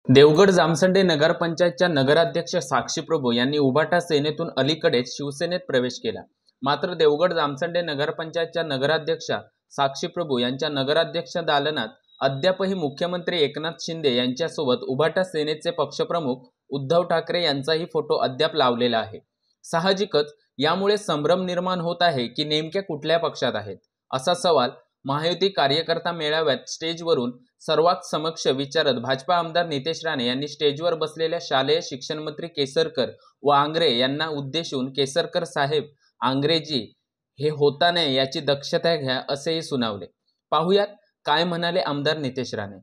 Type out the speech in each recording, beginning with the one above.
देवगड जामसंडे नगरपंचायतच्या नगराध्यक्ष साक्षी प्रभू यांनी उभाटा सेनेतून अलीकडेच शिवसेनेत प्रवेश केला। मात्र देवगड जामसंडे नगरपंचायतच्या नगराध्यक्षा साक्षी प्रभू यांच्या नगराध्यक्ष दालनात अद्यापही मुख्यमंत्री एकनाथ शिंदे यांच्यासोबत उभाटा सेनेचे पक्षप्रमुख उद्धव ठाकरे यांचाही फोटो अद्याप लावलेला आहे। साहजिकच यामुळे संभ्रम निर्माण होत आहे की नेमक्या कुठल्या पक्षात आहेत असा सवाल महायुती कार्यकर्ता मेळाव्यात स्टेजवरून सर्वात समक्ष विचारत भाजपा आमदार नितेश राणे यांनी स्टेजवर बसलेल्या शालेय शिक्षण मंत्री केसरकर व आंग्रे यांना उद्देशून केसरकर साहेब आंग्रेजी हे होता नाही याची दक्षता घ्या असेही सुनावले। पाहुयात काय म्हणाले आमदार नितेश राणे।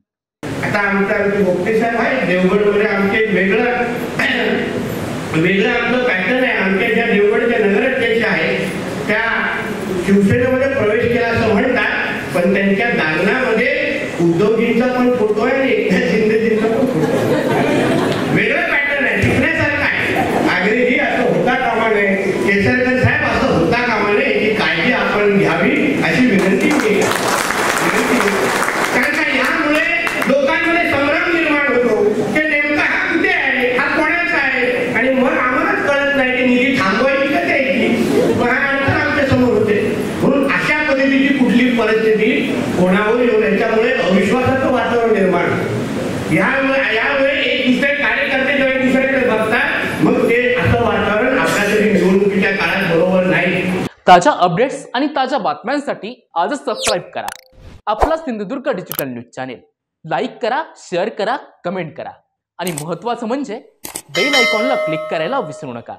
आता आमचा भोगते साहेब आहे देवगडमध्ये आमचे वेगळं आमचं पॅटर्न आहे। आमच्या ज्या देवगडच्या नगराध्यक्ष आहेत त्या शिवसेनेमध्ये प्रवेश केला असं म्हणतात, पण त्यांच्या दालनामध्ये उद्धवजींचा पण फोटो आहे आणि एकनाथ शिंदेजींचा पण फोटो आहे। वेगळं पॅटर्न आहे, शिकण्यासारखं आहे। आग्रेजी असं होता कामा नये, केसरकर साहेब असं होता कामा नये, याची काळजी आपण घ्यावी अशी विनंती केली। कारण का यामुळे लोकांमध्ये संभ्रम निर्माण होतो की नेमका हा कुठे आहे, हा कोणाचा आहे, आणि मग आम्हालाच कळत नाही की निधी थांबवायची का द्यायची। मग हा अडचण आमच्या समोर होते। म्हणून अशा पद्धतीची कुठली परिस्थिती कोणावर येऊ नये, त्यामुळे अविश्वासाचं वातावरण निर्माण यामुळे एक दुसरे कार्यकर्ते जेव्हा एक दुसऱ्याकडे बघतात मग ते असं वातावरण आपल्या तरी निवडणुकीच्या काळात बरोबर नाही। ताज्या अपडेट्स आणि ताज्या बातम्यांसाठी आजच सबस्क्राईब करा आपला Sindhudurg digital news channel. Like करा, शेअर करा, कमेंट करा आणि महत्त्वाचं म्हणजे बेल आयकॉनला क्लिक करायला विसरू नका।